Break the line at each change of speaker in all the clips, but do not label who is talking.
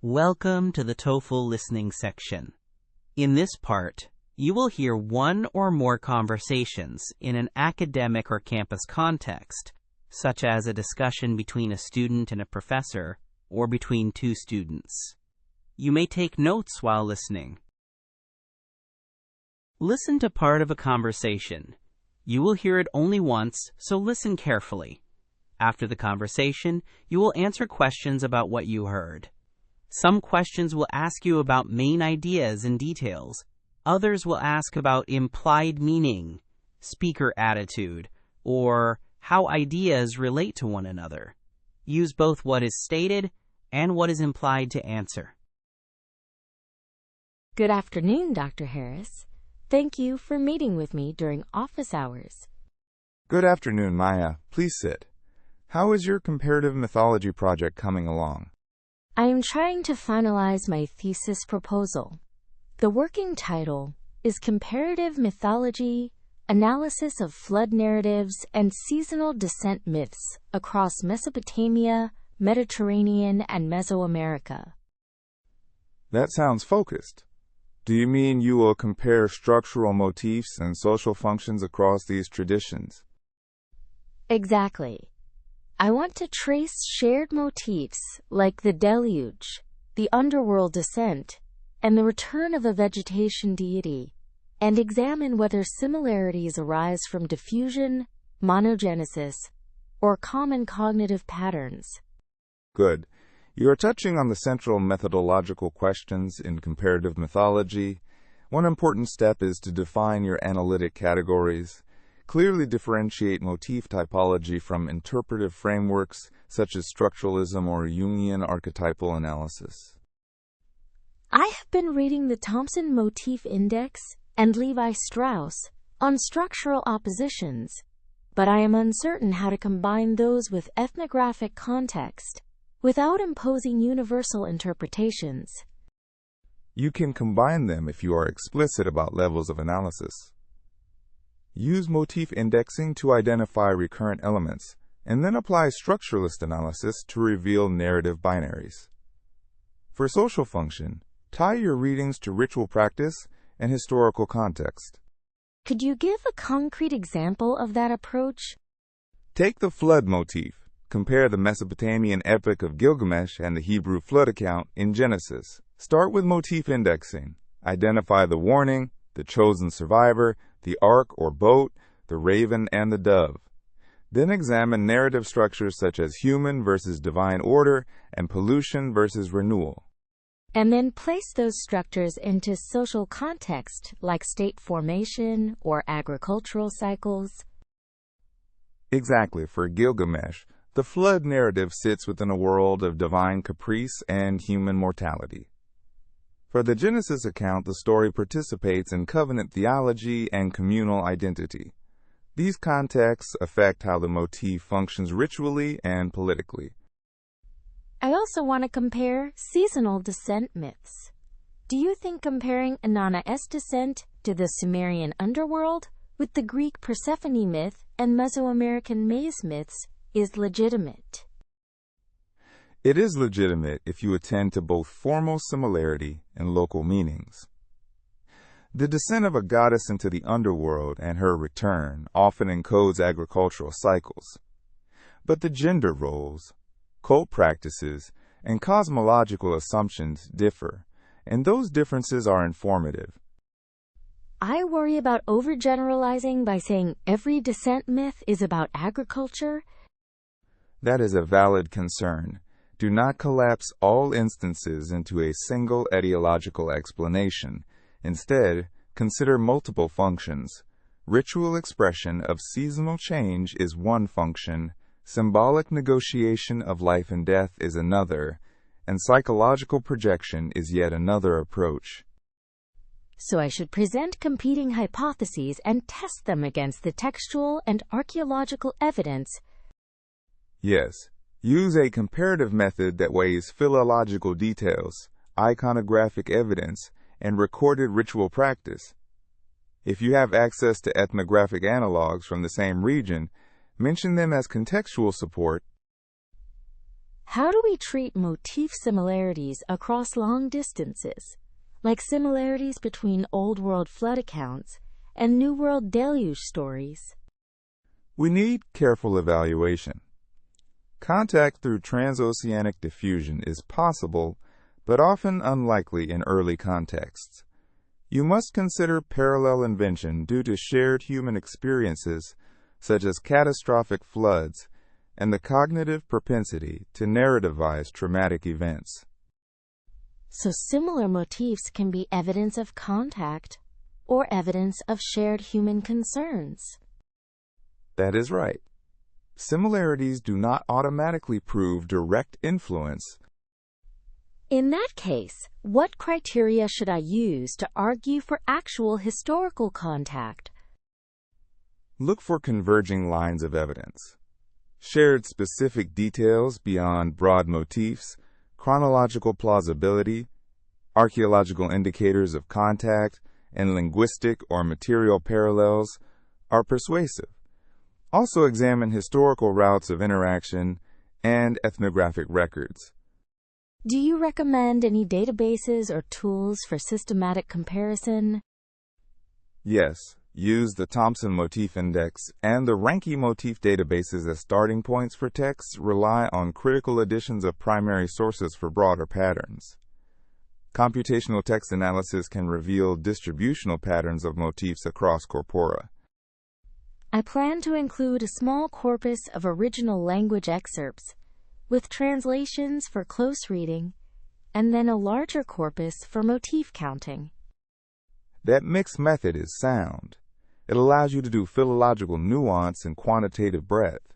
Welcome to the TOEFL listening section. In this part, you will hear one or more conversations in an academic or campus context, such as a discussion between a student and a professor or between two students. You may take notes while listening. Listen to part of a conversation. You will hear it only once, so listen carefully. After the conversation, you will answer questions about what you heard. Some questions will ask you about main ideas and details. Others will ask about implied meaning, speaker attitude, or how ideas relate to one another. Use both what is stated and what is implied to answer.
Good afternoon, Dr. Harris. Thank you for meeting with me during office hours.
Good afternoon, Maya. Please sit. How is your comparative mythology project coming along?
I am trying to finalize my thesis proposal. The working title is Comparative Mythology, Analysis of Flood Narratives and Seasonal Descent Myths Across Mesopotamia, Mediterranean, and Mesoamerica.
That sounds focused. Do you mean you will compare structural motifs and social functions across these traditions?
Exactly. I want to trace shared motifs like the deluge, the underworld descent, and the return of a vegetation deity, and examine whether similarities arise from diffusion, monogenesis, or common cognitive patterns.
Good. You are touching on the central methodological questions in comparative mythology. One important step is to define your analytic categories. Clearly differentiate motif typology from interpretive frameworks such as structuralism or Jungian archetypal analysis.
I have been reading the Thompson Motif Index and Lévi-Strauss on structural oppositions, but I am uncertain how to combine those with ethnographic context without imposing universal interpretations.
You can combine them if you are explicit about levels of analysis. Use motif indexing to identify recurrent elements, and then apply structuralist analysis to reveal narrative binaries. For social function, tie your readings to ritual practice and historical context.
Could you give a concrete example of that approach?
Take the flood motif. Compare the Mesopotamian epic of Gilgamesh and the Hebrew flood account in Genesis. Start with motif indexing. Identify the warning, the chosen survivor, the ark or boat, the raven, and the dove. Then examine narrative structures such as human versus divine order and pollution versus renewal.
And then place those structures into social context like state formation or agricultural cycles.
Exactly. For Gilgamesh, the flood narrative sits within a world of divine caprice and human mortality. For the Genesis account, the story participates in covenant theology and communal identity. These contexts affect how the motif functions ritually and politically.
I also want to compare seasonal descent myths. Do you think comparing Inanna's descent to the Sumerian underworld with the Greek Persephone myth and Mesoamerican maize myths is legitimate?
It is legitimate if you attend to both formal similarity and local meanings. The descent of a goddess into the underworld and her return often encodes agricultural cycles. But the gender roles, cult practices, and cosmological assumptions differ, and those differences are informative.
I worry about overgeneralizing by saying every descent myth is about agriculture.
That is a valid concern. Do not collapse all instances into a single etiological explanation. Instead, consider multiple functions. Ritual expression of seasonal change is one function, symbolic negotiation of life and death is another, and psychological projection is yet another approach.
So I should present competing hypotheses and test them against the textual and archaeological evidence.
Yes. Use a comparative method that weighs philological details, iconographic evidence, and recorded ritual practice. If you have access to ethnographic analogs from the same region, mention them as contextual support.
How do we treat motif similarities across long distances, like similarities between Old World flood accounts and New World deluge stories?
We need careful evaluation. Contact through transoceanic diffusion is possible, but often unlikely in early contexts. You must consider parallel invention due to shared human experiences, such as catastrophic floods, and the cognitive propensity to narrativize traumatic events.
So similar motifs can be evidence of contact or evidence of shared human concerns.
That is right. Similarities do not automatically prove direct influence.
In that case, what criteria should I use to argue for actual historical contact?
Look for converging lines of evidence. Shared specific details beyond broad motifs, chronological plausibility, archaeological indicators of contact, and linguistic or material parallels are persuasive. Also examine historical routes of interaction and ethnographic records.
Do you recommend any databases or tools for systematic comparison?
Yes, use the Thompson Motif Index and the Ranke Motif databases as starting points for texts. Rely on critical editions of primary sources for broader patterns. Computational text analysis can reveal distributional patterns of motifs across corpora.
I plan to include a small corpus of original language excerpts with translations for close reading, and then a larger corpus for motif counting.
That mixed method is sound. It allows you to do philological nuance and quantitative breadth.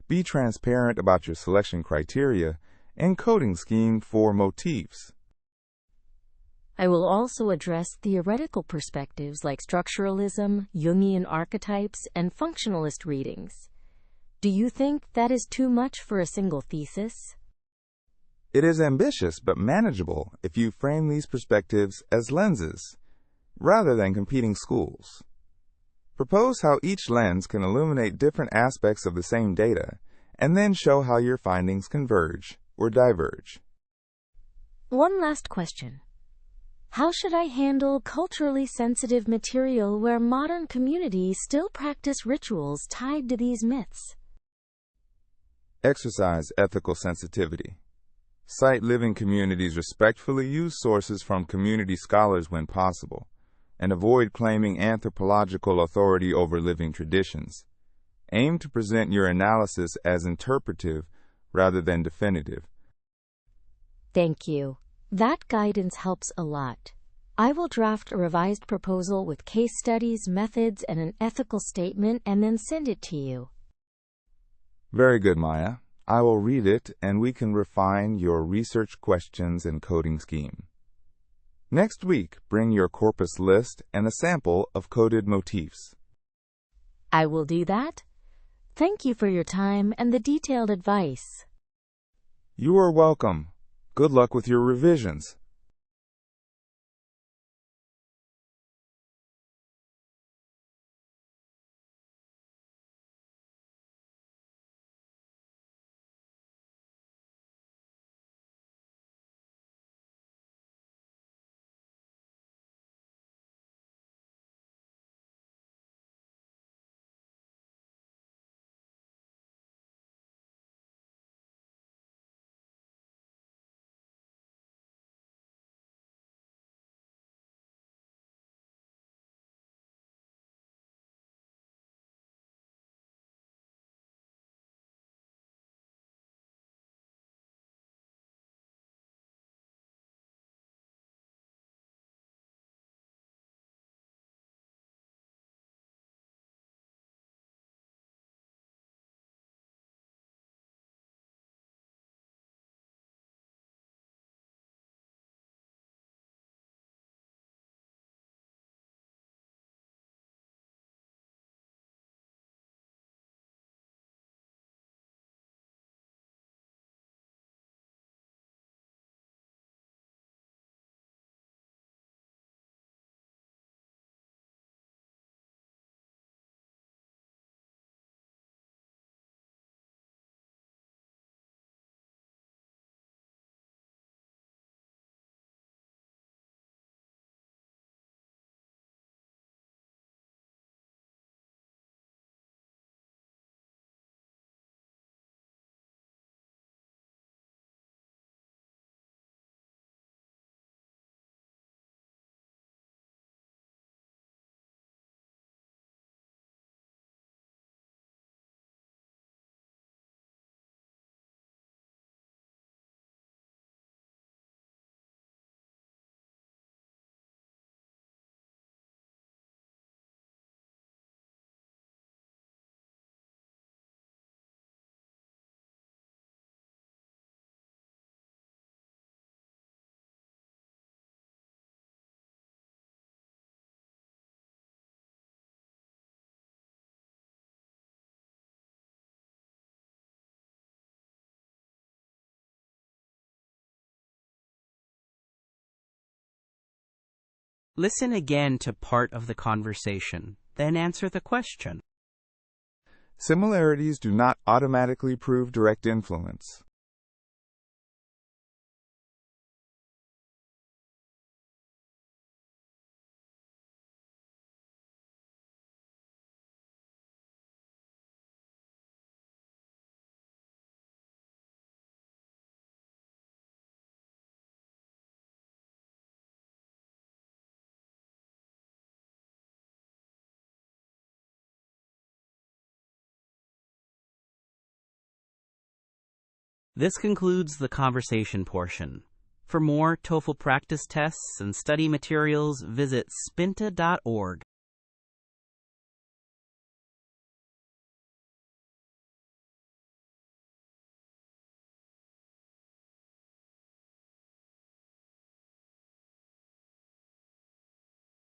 Be transparent about your selection criteria and coding scheme for motifs.
I will also address theoretical perspectives like structuralism, Jungian archetypes, and functionalist readings. Do you think that is too much for a single thesis?
It is ambitious but manageable if you frame these perspectives as lenses, rather than competing schools. Propose how each lens can illuminate different aspects of the same data, and then show how your findings converge or diverge.
One last question. How should I handle culturally sensitive material where modern communities still practice rituals tied to these myths?
Exercise ethical sensitivity. Cite living communities respectfully, use sources from community scholars when possible, and avoid claiming anthropological authority over living traditions. Aim to present your analysis as interpretive rather than definitive.
Thank you. That guidance helps a lot. I will draft a revised proposal with case studies, methods, and an ethical statement and then send it to you.
Very good, Maya. I will read it and we can refine your research questions and coding scheme. Next week, bring your corpus list and a sample of coded motifs.
I will do that. Thank you for your time and the detailed advice.
You are welcome. Good luck with your revisions.
Listen again to part of the conversation, then answer the question.
Similarities do not automatically prove direct influence.
This concludes the conversation portion. For more TOEFL practice tests and study materials, visit spinta.org.